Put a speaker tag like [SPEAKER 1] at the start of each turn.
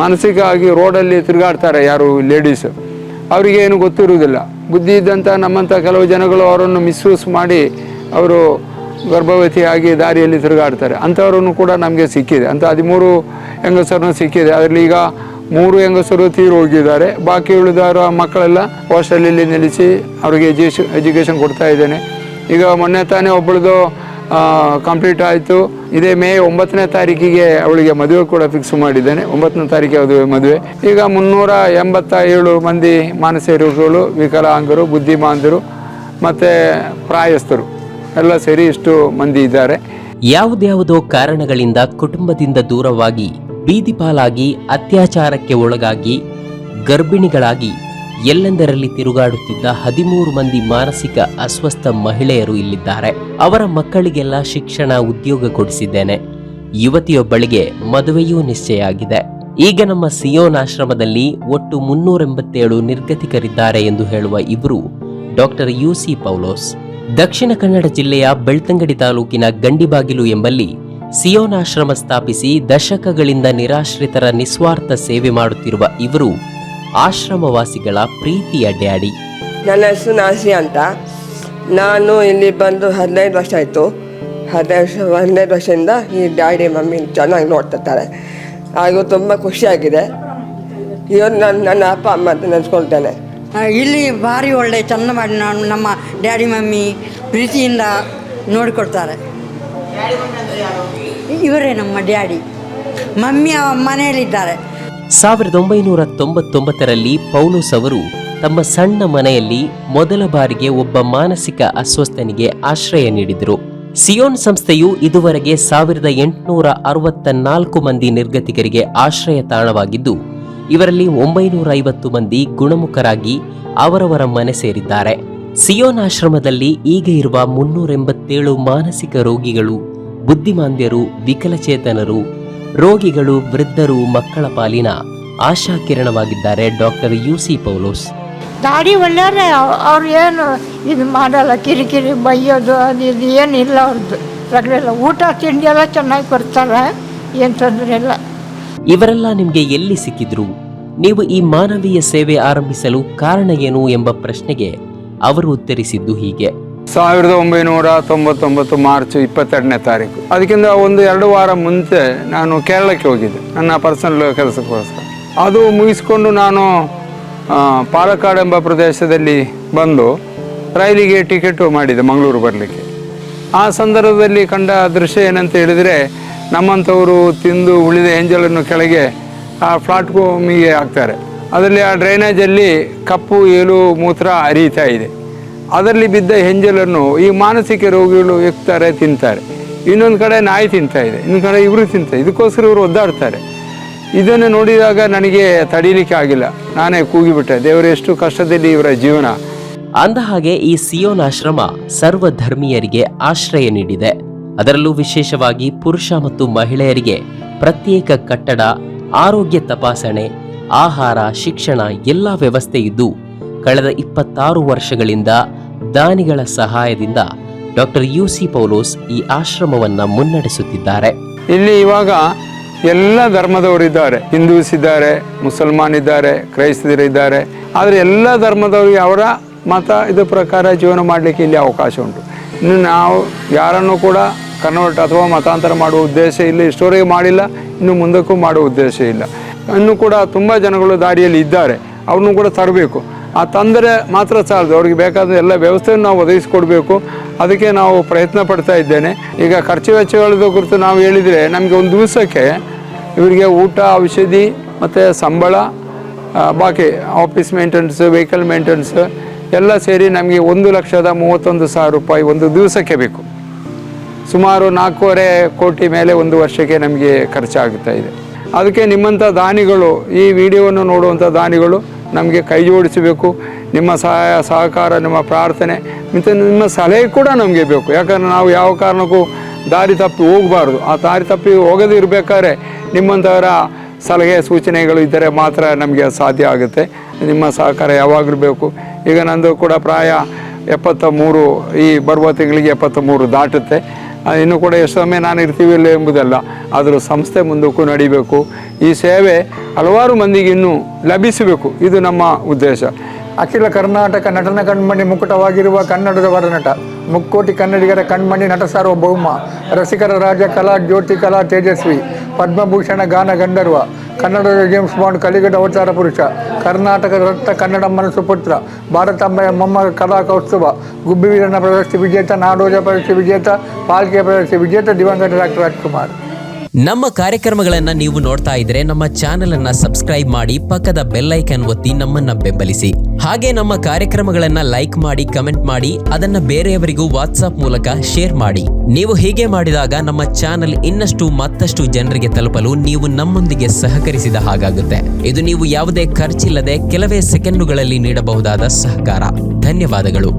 [SPEAKER 1] ಮಾನಸಿಕವಾಗಿ ರೋಡಲ್ಲಿ ತಿರುಗಾಡ್ತಾರೆ ಯಾರು ಲೇಡೀಸು, ಅವರಿಗೆ ಏನು ಗೊತ್ತಿರುವುದಿಲ್ಲ. ಬುದ್ಧಿ ಇದ್ದಂಥ ನಮ್ಮಂಥ ಕೆಲವು ಜನಗಳು ಅವರನ್ನು ಮಿಸ್ಯೂಸ್ ಮಾಡಿ ಅವರು ಗರ್ಭವತಿಯಾಗಿ ದಾರಿಯಲ್ಲಿ ತಿರುಗಾಡ್ತಾರೆ. ಅಂಥವರನ್ನು ಕೂಡ ನಮಗೆ ಸಿಕ್ಕಿದೆ. ಅಂಥ 13 ಹೆಂಗಸರನ್ನು ಸಿಕ್ಕಿದೆ. ಅದರಲ್ಲಿ ಈಗ 3 ಹೆಂಗಸರು ತೀರು ಹೋಗಿದ್ದಾರೆ. ಬಾಕಿ ಉಳಿದವರ ಮಕ್ಕಳೆಲ್ಲ ಹಾಸ್ಟೆಲಲ್ಲಿ ನಿಲ್ಲಿಸಿ ಅವರಿಗೆ ಎಜುಕೇಷನ್ ಕೊಡ್ತಾ ಇದ್ದೇನೆ. ಈಗ ಮೊನ್ನೆ ತಾನೇ ಒಬ್ಬಳದು ಕಂಪ್ಲೀಟ್ ಆಯಿತು. ಇದೇ ಮೇ 9ನೇ ತಾರೀಕಿಗೆ ಅವಳಿಗೆ ಮದುವೆ ಕೂಡ ಫಿಕ್ಸ್ ಮಾಡಿದ್ದೇನೆ. 9ನೇ ತಾರೀಕಿಗೆ ಅದು ಮದುವೆ. ಈಗ 387 ಮಂದಿ ಮಾನಸಿಕ ರೋಗಿಗಳು, ವಿಕಲಾಂಗರು, ಬುದ್ಧಿಮಾಂದರು ಮತ್ತು ಪ್ರಾಯಸ್ಥರು ಎಲ್ಲ ಸೇರಿ ಇಷ್ಟು ಮಂದಿ ಇದ್ದಾರೆ.
[SPEAKER 2] ಯಾವುದ್ಯಾವುದೋ ಕಾರಣಗಳಿಂದ ಕುಟುಂಬದಿಂದ ದೂರವಾಗಿ ಬೀದಿ ಪಾಲಾಗಿ ಅತ್ಯಾಚಾರಕ್ಕೆ ಒಳಗಾಗಿ ಗರ್ಭಿಣಿಗಳಾಗಿ ಎಲ್ಲೆಂದರಲ್ಲಿ ತಿರುಗಾಡುತ್ತಿದ್ದ 13 ಮಂದಿ ಮಾನಸಿಕ ಅಸ್ವಸ್ಥ ಮಹಿಳೆಯರು ಇಲ್ಲಿದ್ದಾರೆ. ಅವರ ಮಕ್ಕಳಿಗೆಲ್ಲ ಶಿಕ್ಷಣ, ಉದ್ಯೋಗ ಕೊಡಿಸಿದ್ದೇನೆ. ಯುವತಿಯೊಬ್ಬಳಿಗೆ ಮದುವೆಯೂ ನಿಶ್ಚಯ ಆಗಿದೆ. ಈಗ ನಮ್ಮ ಸಿಯೋನ್ ಆಶ್ರಮದಲ್ಲಿ ಒಟ್ಟು 387 ನಿರ್ಗತಿಕರಿದ್ದಾರೆ ಎಂದು ಹೇಳುವ ಇವರು ಡಾಕ್ಟರ್ UC ಪೌಲೋಸ್. ದಕ್ಷಿಣ ಕನ್ನಡ ಜಿಲ್ಲೆಯ ಬೆಳ್ತಂಗಡಿ ತಾಲೂಕಿನ ಗಂಡಿಬಾಗಿಲು ಎಂಬಲ್ಲಿ ಸಿಯೋನ್ ಆಶ್ರಮ ಸ್ಥಾಪಿಸಿ ದಶಕಗಳಿಂದ ನಿರಾಶ್ರಿತರ ನಿಸ್ವಾರ್ಥ ಸೇವೆ ಮಾಡುತ್ತಿರುವ ಇವರು ಆಶ್ರಮವಾಸಿಗಳ ಪ್ರೀತಿಯ ಡ್ಯಾಡಿ.
[SPEAKER 3] ನನ್ನ ಹೆಸರು ನಾಸಿ ಅಂತ. ನಾನು ಇಲ್ಲಿ ಬಂದು 15 ವರ್ಷ ಆಯಿತು. 15 ವರ್ಷದಿಂದ ಈ ಡ್ಯಾಡಿ ಮಮ್ಮಿ ಚೆನ್ನಾಗಿ ನೋಡ್ತಿರ್ತಾರೆ. ಹಾಗೂ ತುಂಬ ಖುಷಿಯಾಗಿದೆ. ಇವತ್ತು ನನ್ನ ಅಪ್ಪ ಅಮ್ಮ ಅಂತ ನೆನೆಸ್ಕೊಳ್ತೇನೆ.
[SPEAKER 4] ಇಲ್ಲಿ ಭಾರಿ ಒಳ್ಳೆ ಚೆಂದ ಮಾಡಿ ನಮ್ಮ ಡ್ಯಾಡಿ ಮಮ್ಮಿ ಪ್ರೀತಿಯಿಂದ ನೋಡಿಕೊಡ್ತಾರೆ. ಇವರೇ ನಮ್ಮ ಡ್ಯಾಡಿ. ಮಮ್ಮಿ ಮನೆಯಲ್ಲಿದ್ದಾರೆ.
[SPEAKER 2] 1999ರಲ್ಲಿ ಪೌಲೋಸ್ ಅವರು ತಮ್ಮ ಸಣ್ಣ ಮನೆಯಲ್ಲಿ ಮೊದಲ ಬಾರಿಗೆ ಒಬ್ಬ ಮಾನಸಿಕ ಅಸ್ವಸ್ಥನಿಗೆ ಆಶ್ರಯ ನೀಡಿದರು. ಸಿಯೋನ್ ಸಂಸ್ಥೆಯು ಇದುವರೆಗೆ 1864 ಮಂದಿ ನಿರ್ಗತಿಕರಿಗೆ ಆಶ್ರಯ ತಾಣವಾಗಿದ್ದು, ಇವರಲ್ಲಿ 950 ಮಂದಿ ಗುಣಮುಖರಾಗಿ ಅವರವರ ಮನೆ ಸೇರಿದ್ದಾರೆ. ಸಿಯೋನ್ ಆಶ್ರಮದಲ್ಲಿ ಈಗ ಇರುವ 387 ಮಾನಸಿಕ ರೋಗಿಗಳು, ಬುದ್ಧಿಮಾಂದ್ಯರು, ವಿಕಲಚೇತನರು, ರೋಗಿಗಳು, ವೃದ್ಧರು, ಮಕ್ಕಳ ಪಾಲಿನ ಆಶಾಕಿರಣವಾಗಿದ್ದಾರೆ ಡಾಕ್ಟರ್ UC ಪೌಲೋಸ್.
[SPEAKER 5] ದಾಡಿ ಒಳ್ಳೆಯವ್ರೆ. ಅವ್ರು ಏನು ಇದು ಮಾಡಲ್ಲ, ಕಿರಿಕಿರಿ ಬೈಯೋದು ಅದು ಇದು ಏನಿಲ್ಲ ಅವ್ರದ್ದು. ರಗಳೆಲ್ಲ ಊಟ ತಿಂಡಿ ಎಲ್ಲ ಚೆನ್ನಾಗಿ ಕೊಡ್ತಾರೆ, ಏನು ತೊಂದರೆ ಇಲ್ಲ.
[SPEAKER 2] ಇವರೆಲ್ಲ ನಿಮಗೆ ಎಲ್ಲಿ ಸಿಕ್ಕಿದ್ರು? ನೀವು ಈ ಮಾನವೀಯ ಸೇವೆ ಆರಂಭಿಸಲು ಕಾರಣ ಏನು ಎಂಬ ಪ್ರಶ್ನೆಗೆ ಅವರು ಉತ್ತರಿಸಿದ್ದು ಹೀಗೆ.
[SPEAKER 1] 1999 ಮಾರ್ಚ್ 22ನೇ ತಾರೀಕು. ಅದಕ್ಕಿಂತ 1-2 ವಾರ ಮುಂಚೆ ನಾನು ಕೇರಳಕ್ಕೆ ಹೋಗಿದ್ದೆ ನನ್ನ ಪರ್ಸನಲ್ ಕೆಲಸಕ್ಕೋಸ್ಕರ. ಅದು ಮುಗಿಸ್ಕೊಂಡು ನಾನು ಪಾಲಕ್ಕಾಡ್ ಎಂಬ ಪ್ರದೇಶದಲ್ಲಿ ಬಂದು ರೈಲಿಗೆ ಟಿಕೆಟು ಮಾಡಿದೆ ಮಂಗಳೂರು ಬರಲಿಕ್ಕೆ. ಆ ಸಂದರ್ಭದಲ್ಲಿ ಕಂಡ ದೃಶ್ಯ ಏನಂತ ಹೇಳಿದರೆ, ನಮ್ಮಂಥವರು ತಿಂದು ಉಳಿದ ಎಂಜಲನ್ನು ಕೆಳಗೆ ಆ ಪ್ಲಾಟ್ಫಾರ್ಮಿಗೆ ಹಾಕ್ತಾರೆ. ಅದರಲ್ಲಿ ಆ ಡ್ರೈನೇಜಲ್ಲಿ ಕಪ್ಪು ಏಲು ಮೂತ್ರ ಹರಿಯುತ್ತಾ ಇದೆ. ಅದರಲ್ಲಿ ಬಿದ್ದ ಹೆಂಜಲನ್ನು ಈ ಮಾನಸಿಕ ರೋಗಿಗಳು ಎಕ್ತಾರೆ, ತಿಂತಾರೆ. ಇನ್ನೊಂದು ಕಡೆ ನಾಯಿ ತಿಂತಾ ಇದೆ, ಇನ್ನೊಂದು ಕಡೆ ಇವರು ತಿಂತಾರೆ. ಇದಕ್ಕೋಸ್ಕರ ಇವರು ಒದ್ದಾಡ್ತಾರೆ. ಇದನ್ನು ನೋಡಿದಾಗ ನನಗೆ ತಡೀಲಿಕ್ಕೆ ಆಗಿಲ್ಲ. ನಾನೇ ಕೂಗಿಬಿಟ್ಟೆ, ದೇವರು ಎಷ್ಟು ಕಷ್ಟದಲ್ಲಿ ಇವರ ಜೀವನ.
[SPEAKER 2] ಅಂದ ಹಾಗೆ ಈ ಸಿಯೋನ್ ಆಶ್ರಮ ಸರ್ವಧರ್ಮೀಯರಿಗೆ ಆಶ್ರಯ ನೀಡಿದೆ. ಅದರಲ್ಲೂ ವಿಶೇಷವಾಗಿ ಪುರುಷ ಮತ್ತು ಮಹಿಳೆಯರಿಗೆ ಪ್ರತ್ಯೇಕ ಕಟ್ಟಡ, ಆರೋಗ್ಯ ತಪಾಸಣೆ, ಆಹಾರ, ಶಿಕ್ಷಣ ಎಲ್ಲ ವ್ಯವಸ್ಥೆ ಇದ್ದು, ಕಳೆದ 26 ವರ್ಷಗಳಿಂದ ದಾನಿಗಳ ಸಹಾಯದಿಂದ ಡಾಕ್ಟರ್ UC ಪೌಲೋಸ್ ಈ ಆಶ್ರಮವನ್ನ ಮುನ್ನಡೆಸುತ್ತಿದ್ದಾರೆ.
[SPEAKER 1] ಇಲ್ಲಿ ಇವಾಗ ಎಲ್ಲ ಧರ್ಮದವರಿದ್ದಾರೆ. ಹಿಂದೂಸ್ ಇದ್ದಾರೆ, ಮುಸಲ್ಮಾನ್ ಇದ್ದಾರೆ, ಕ್ರೈಸ್ತರಿದ್ದಾರೆ. ಆದರೆ ಎಲ್ಲ ಧರ್ಮದವರಿಗೆ ಅವರ ಮತ ಇದು ಪ್ರಕಾರ ಜೀವನ ಮಾಡಲಿಕ್ಕೆ ಇಲ್ಲಿ ಅವಕಾಶ ಉಂಟು. ಇನ್ನು ನಾವು ಯಾರನ್ನು ಕೂಡ ಕನ್ವರ್ಟ್ ಅಥವಾ ಮತಾಂತರ ಮಾಡುವ ಉದ್ದೇಶ ಇಲ್ಲ, ಇಷ್ಟವರೆಗೆ ಮಾಡಿಲ್ಲ, ಇನ್ನು ಮುಂದಕ್ಕೂ ಮಾಡುವ ಉದ್ದೇಶ ಇಲ್ಲ. ಇನ್ನೂ ಕೂಡ ತುಂಬ ಜನಗಳು ದಾರಿಯಲ್ಲಿ ಇದ್ದಾರೆ, ಅವ್ರನ್ನೂ ಕೂಡ ತರಬೇಕು. ಆ ತಂದರೆ ಮಾತ್ರ ಸಾಲದು, ಅವ್ರಿಗೆ ಬೇಕಾದ ಎಲ್ಲ ವ್ಯವಸ್ಥೆಯನ್ನು ನಾವು ಒದಗಿಸಿಕೊಡ್ಬೇಕು. ಅದಕ್ಕೆ ನಾವು ಪ್ರಯತ್ನ ಪಡ್ತಾ ಇದ್ದೇನೆ. ಈಗ ಖರ್ಚು ವೆಚ್ಚಗಳದ ಕುರಿತು ನಾವು ಹೇಳಿದರೆ, ನಮಗೆ ಒಂದು ದಿವಸಕ್ಕೆ ಇವರಿಗೆ ಊಟ, ಔಷಧಿ ಮತ್ತು ಸಂಬಳ, ಬಾಕಿ ಆಫೀಸ್ ಮೇಂಟೆನೆನ್ಸ್, ವೆಹಿಕಲ್ ಮೇಂಟೆನೆನ್ಸ್ ಎಲ್ಲ ಸೇರಿ ನಮಗೆ 1,31,000 ರೂಪಾಯಿ ಒಂದು ದಿವಸಕ್ಕೆ ಬೇಕು. ಸುಮಾರು 4.5 ಕೋಟಿ ಮೇಲೆ ಒಂದು ವರ್ಷಕ್ಕೆ ನಮಗೆ ಖರ್ಚಾಗುತ್ತಾ ಇದೆ. ಅದಕ್ಕೆ ನಿಮ್ಮಂಥ ದಾನಿಗಳು, ಈ ವಿಡಿಯೋವನ್ನು ನೋಡುವಂಥ ದಾನಿಗಳು ನಮಗೆ ಕೈ ಜೋಡಿಸಬೇಕು. ನಿಮ್ಮ ಸಹಾಯ ಸಹಕಾರ, ನಿಮ್ಮ ಪ್ರಾರ್ಥನೆ ಮತ್ತು ನಿಮ್ಮ ಸಲಹೆ ಕೂಡ ನಮಗೆ ಬೇಕು. ಯಾಕಂದರೆ ನಾವು ಯಾವ ಕಾರಣಕ್ಕೂ ದಾರಿ ತಪ್ಪಿ ಹೋಗಬಾರ್ದು. ಆ ದಾರಿ ತಪ್ಪಿ ಹೋಗದೇ ಇರಬೇಕಾದ್ರೆ ನಿಮ್ಮಂಥವರ ಸಲಹೆ ಸೂಚನೆಗಳು ಇದ್ದರೆ ಮಾತ್ರ ನಮಗೆ ಸಾಧ್ಯ ಆಗುತ್ತೆ. ನಿಮ್ಮ ಸಹಕಾರ ಯಾವಾಗಲೂ ಬೇಕು. ಈಗ ನಂದು ಕೂಡ ಪ್ರಾಯ 73, ಈ ಬರುವ ತಿಂಗಳಿಗೆ 73 ದಾಟುತ್ತೆ. ಇನ್ನು ಕೂಡ ಎಷ್ಟು ಸಮಯ ನಾನು ಇರ್ತೀವಿ ಇಲ್ಲ ಎಂಬುದಲ್ಲ, ಆದರೂ ಸಂಸ್ಥೆ ಮುಂದಕ್ಕೂ ನಡಿಬೇಕು. ಈ ಸೇವೆ ಹಲವಾರು ಮಂದಿಗೆ ಇನ್ನೂ ಲಭಿಸಬೇಕು, ಇದು ನಮ್ಮ ಉದ್ದೇಶ.
[SPEAKER 6] ಅಖಿಲ ಕರ್ನಾಟಕ ನಟನ ಕಣ್ಮಣಿ ಮುಕುಟವಾಗಿರುವ ಕನ್ನಡದ ವರನಟ, ಮುಕ್ಕೋಟಿ ಕನ್ನಡಿಗರ ಕಣ್ಮಣಿ ನಟ ಸಾರ್ವಭೌಮ, ರಸಿಕರ ರಾಜ, ಕಲಾ ಜ್ಯೋತಿ, ಕಲಾ ತೇಜಸ್ವಿ, ಪದ್ಮಭೂಷಣ ಗಾನ ಗಂಧರ್ವ, ಕನ್ನಡದ ಜೇಮ್ಸ್ ಬಾಂಡ್, ಕಲಿಗಡ ಅವತಾರ ಪುರುಷ, ಕರ್ನಾಟಕದ ರತ್ನ ಕನ್ನಡಮ್ಮನ ಸುಪುತ್ರ, ಭಾರತಾಂಬೆಯ ಮೊಮ್ಮಗ, ಕಲಾ ಕೌಸ್ತುಭ, ಗುಬ್ಬಿವೀರನ ಪ್ರಶಸ್ತಿ ವಿಜೇತ, ನಾಡೋಜ ಪ್ರಶಸ್ತಿ ವಿಜೇತ, ಪಾಲ್ಕೆ ಪ್ರಶಸ್ತಿ ವಿಜೇತ ದಿವಂಗತ ಡಾಕ್ಟರ್ ರಾಜ್ಕುಮಾರ್.
[SPEAKER 2] ನಮ್ಮ ಕಾರ್ಯಕ್ರಮಗಳನ್ನು ನೀವು ನೋಡ್ತಾ ಇದ್ರೆ ನಮ್ಮ ಚಾನೆಲ್ ಅನ್ನ ಸಬ್ಸ್ಕ್ರೈಬ್ ಮಾಡಿ, ಪಕ್ಕದ ಬೆಲ್ ಐಕನ್ ಒತ್ತಿ ನಮ್ಮನ್ನ ಬೆಂಬಲಿಸಿ. ಹಾಗೆ ನಮ್ಮ ಕಾರ್ಯಕ್ರಮಗಳನ್ನ ಲೈಕ್ ಮಾಡಿ, ಕಮೆಂಟ್ ಮಾಡಿ, ಅದನ್ನ ಬೇರೆಯವರಿಗೂ ವಾಟ್ಸ್ಆಪ್ ಮೂಲಕ ಶೇರ್ ಮಾಡಿ. ನೀವು ಹೀಗೆ ಮಾಡಿದಾಗ ನಮ್ಮ ಚಾನೆಲ್ ಇನ್ನಷ್ಟು ಮತ್ತಷ್ಟು ಜನರಿಗೆ ತಲುಪಲು ನೀವು ನಮ್ಮೊಂದಿಗೆ ಸಹಕರಿಸಿದ ಹಾಗಾಗುತ್ತೆ. ಇದು ನೀವು ಯಾವುದೇ ಖರ್ಚಿಲ್ಲದೆ ಕೆಲವೇ ಸೆಕೆಂಡುಗಳಲ್ಲಿ ನೀಡಬಹುದಾದ ಸಹಕಾರ. ಧನ್ಯವಾದಗಳು.